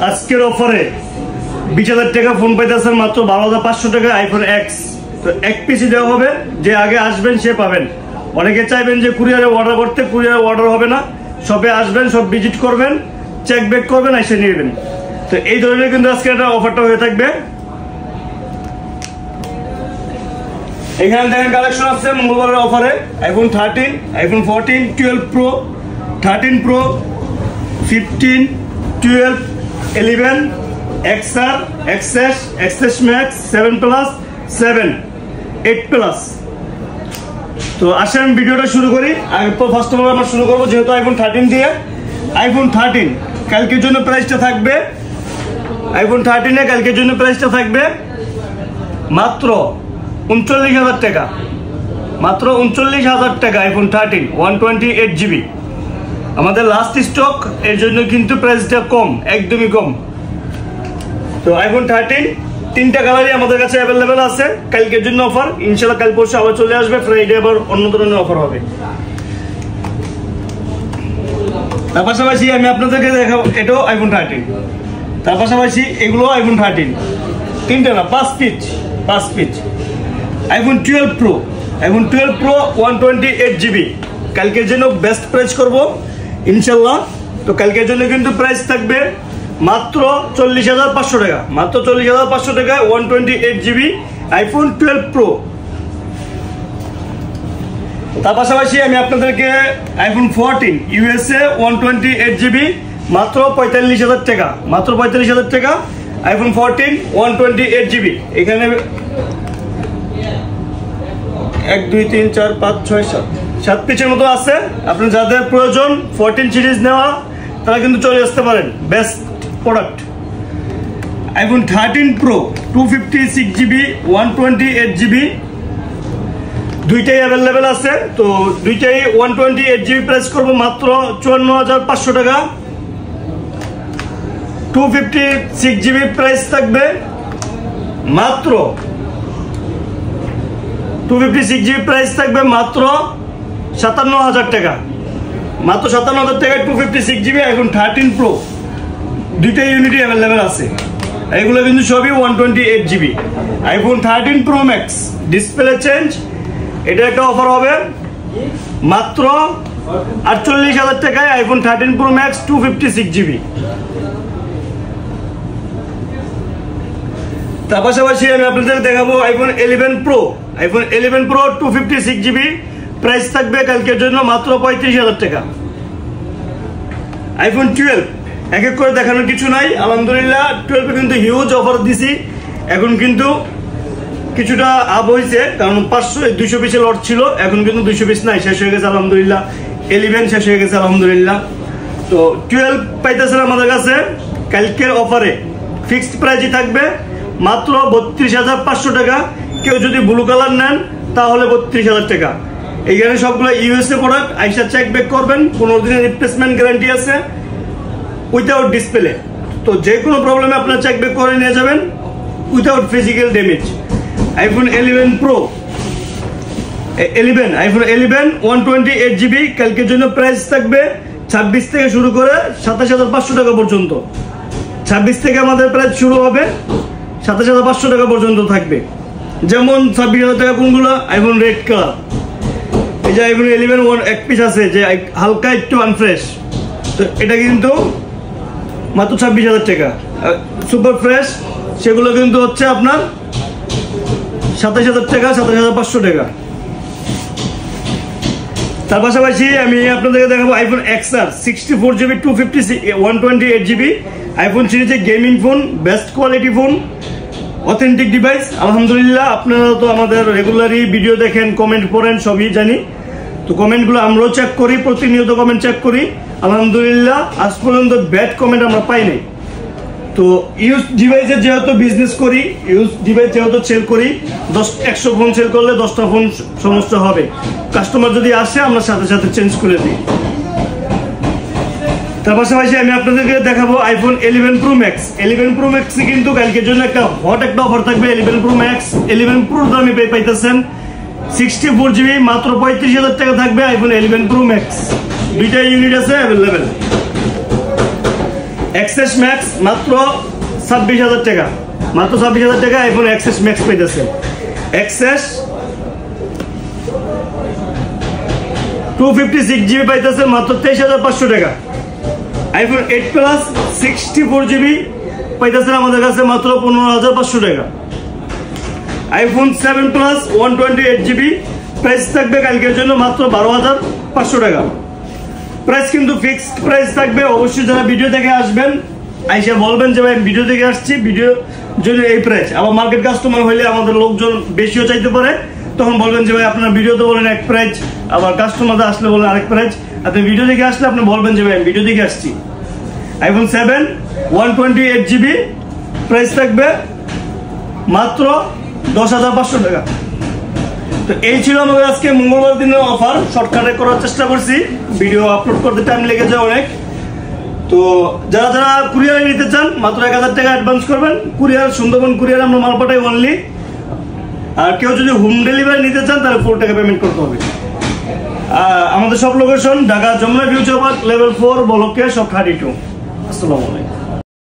আজকের অফারে 20,000 টাকা ফোন পাইতেছেন মাত্র 12,500 টাকা আইফোন এক্স। তো এক পিসি দেওয়া হবে, যে আগে আসবেন সে পাবেন। অনেকে চাইবেন যে কুরিয়ারে অর্ডার করতে, কুরিয়ারে অর্ডার হবে না, শপে আসবেন, সব ভিজিট করবেন, চেক ব্যাক করবেন, এসে নিয়ে নেবেন। তো এই ধরনের কিন্তু আজকে একটা অফারটা হয়ে থাকবে। এখানে দেখেন কালেকশন আছে মঙ্গলবারের অফারে iPhone 13, iPhone 14, 12 pro, 13 pro, 15, 12, 11, XR, XS, XS Max, 7 Plus, 7, 8 Plus। তো আসেন ভিডিওটা শুরু করি। ফার্স্ট অফ অল আমরা শুরু করবো যেহেতু আইফোন 13 দিয়ে। আইফোন 13 কালকের জন্য প্রাইসটা থাকবে, আইফোন 13 কালকের জন্য প্রাইসটা থাকবে মাত্র 39,000 টাকা, মাত্র 39,000 টাকা। আইফোন 13 128 GB আমাদের লাস্ট স্টক, এর জন্য কিন্তু প্রাইসটা কম, একদমই কম। তো আইফোন 13 তিনটা কালারই আমাদের কাছে অ্যাভেলেবেল আছে। কালকের জন্য অফার, ইনশাল্লাহ কাল পরশু আবার চলে আসবে, ফ্রাইডে আবার অন্য ধরনের অফার হবে। তার পাশাপাশি আমি আপনাদেরকে দেখাবো এটাও আইফোন 13, তার পাশাপাশি এগুলো আইফোন 13, তিনটা না 5 piece. IPhone 12 Pro, iPhone 12 Pro 128 GB কালকের জন্য বেস্ট প্রাইস করব ইনশাল্লাহ। তো কালকের জন্য কিন্তু প্রাইস থাকবে মাত্র 40,500 টাকা, মাত্র 40,500 টাকায় 128 GB আইফোন 12 প্রো। তার পাশাপাশি আমি আপনাদেরকে আইফোন 14 USA 128 GB মাত্র 45,000 টাকা, মাত্র 45,000 টাকা আইফোন 14 128 GB। এখানে 1 2 3 4 5 6 7 পিচের মতো আছে। আপনার যাদের প্রয়োজন 14 সিরিজ নেওয়া তারা কিন্তু চলে আসতে পারেন, best product. IPhone 13 pro 256 GB 128 GB দুইটাই অ্যাভেলেবেল আছে। তো দুইটাই 128 GB প্রাইস করবো মাত্র 54,500 টাকা। 256 GB প্রাইস থাকবে মাত্র 256 GB প্রাইস থাকবে মাত্র 57,000 টাকা, মাত্র 57,000 টাকায় 256 GB আইফোন 13 প্রো দুইটা ইউনিটই অ্যাভেলেবেল আছে। এগুলো কিন্তু সবই 128 GB। IPhone 13 pro max display change, এটা একটা অফার হবে মাত্র 48,000 টাকায় আইফোন 13 প্রো ম্যাক্স 256 GB। তার পাশাপাশি আমি আপনাদের দেখাবো iPhone 11 pro, iPhone 11 pro 256 GB price থাকবে কালকের জন্য মাত্র 35,000 টাকা। আইফোন 12 এক এক করে দেখানোর কিছু নাই, আলহামদুলিল্লাহ 12 কিন্তু হিউজ অফার দিছি। এখন কিন্তু কিছুটা আপ হয়েছে, কারণ 200 পিসের লট ছিল, এখন কিন্তু 200 পিস নাই, শেষ হয়ে গেছে আলহামদুলিল্লাহ। 11 শেষ হয়ে গেছে আলহামদুলিল্লাহ। তো 12 পাইতেছেন আমাদের কাছে কালকের অফারে, ফিক্সড প্রাইসই থাকবে মাত্র 32,500 টাকা। কেউ যদি ব্লু কালার নেন তাহলে 32,000 টাকা। এইখানে সবগুলো ইউএসএ প্রোডাক্ট, আইসা চেক ব্যাক করবেন, 15 দিনের রিপ্লেসমেন্ট গ্যারান্টি আছে উইথাউট ডিসপ্লে। তো যে কোনো প্রবলেমে আপনার চেক ব্যাক করে নিয়ে যাবেন without physical damage. IPhone 11 pro 11, iPhone 11 128 GB কালকের জন্য প্রাইস থাকবে 26 থেকে শুরু করে 27,500 টাকা পর্যন্ত। 26 থেকে আমাদের প্রাইস শুরু হবে, 27,500 টাকা পর্যন্ত থাকবে। যেমন 26,000 টাকা কোনগুলো, আইফোন রেড কালার, এই যে আইফোন 11 এক পিস আছে যে হালকা একটু আনফ্রেশ, তো এটা কিন্তু মাত্র 26,000 টাকা। সুপার ফ্রেশ সেগুলো কিন্তু হচ্ছে আপনার 27,000 টাকা, 27,500 টাকা। তার পাশাপাশি আমি আপনাদেরকে দেখাবো iPhone XR 64 GB 128 GB iPhone সিরিজে gaming phone, best quality phone, authentic device আলহামদুলিল্লাহ। আপনারা তো আমাদের রেগুলারই ভিডিও দেখেন, কমেন্ট পড়েন, সবই জানি। তো কমেন্টগুলো আমরাও চেক করি, প্রতিনিয়ত কমেন্ট চেক করি। আলহামদুলিল্লাহ আজ পর্যন্ত ব্যাড কমেন্ট আমরা পাই নাই। তো ইউজ ডিভাইসের যেহেতু বিজনেস করি, ইউজ ডিভাইস যেহেতু সেল করি, 100 ফোন সেল করলে 10টা ফোন সমস্যা হবে। কাস্টমার যদি আসে আমরা সাথে সাথে চেঞ্জ করে দিই। তার পাশাপাশি আমি আপনাদেরকে দেখাবো আইফোন 11 প্রো ম্যাক্স। 11 প্রো ম্যাক্সে কিন্তু কালকের জন্য একটা হট একটা অফার থাকবে। 11 প্রো ম্যাক্স 11 প্রো দামে পাইতেছেন 64 GB মাত্র 35,000 টাকা থাকবে আইফোন 11 প্রো ম্যাক্স। দুইটা ইউনিট আছে অ্যাভেলেবেল। এক্সএস ম্যাক্স মাত্র 26,000 টাকা, মাত্র 26,000 টাকা আইফোন এক্সএস ম্যাক্স পাইতেছেন। এক্সএস 256 জিবি পাইতেছেন মাত্র 23,500 টাকা। আইফোন 8 প্লাস 64 জিবি পাইতেছেন আমাদের কাছে মাত্র 15,500 টাকা। আইফোন 7 প্লাস 128 জিবি প্রাইস থাকবে কালকের জন্য মাত্র 12,500 টাকা। প্রাইস কিন্তু ফিক্সড প্রাইস থাকবে। অবশ্যই যারা ভিডিও দেখে আসবেন আইসা বলবেন যে ভাই ভিডিও দেখে আসছি, ভিডিও জন্য এই প্রাইস। আবার মার্কেট কাস্টমার হইলে আমাদের লোকজন বেশিও চাইতে পারে, তখন বলবেন যে ভাই আপনার ভিডিওতে বলেন এক প্রাইস, আবার কাস্টমারদের আসলে বলেন আরেক প্রাইস। আপনি ভিডিও দেখে আসলে আপনি বলবেন যে ভাই আমি ভিডিও দেখে আসছি। আইফোন 7 128 জিবি প্রাইস থাকবে মাত্র 10,500 টাকা। তো এই ছিল আমাদের আজকে মঙ্গলবার দিনের অফার। শর্টকাটে করার চেষ্টা করছি, ভিডিও আপলোড করতে টাইম লেগে যায় অনেক। তো যারা যারা কুরিয়ারে নিতে চান মাত্র 1,000 টাকা অ্যাডভান্স করবেন। কুরিয়ার সুন্দরবন কুরিয়ার আমরা মাল পাঠাই অনলি। আর কেউ যদি হোম ডেলিভারি নিতে চান তাহলে 4 টাকা পেমেন্ট করতে হবে। আমাদের সব location Dhaka Jamuna future park level 4 ব্লকে সব 32। আসসালামু আলাইকুম।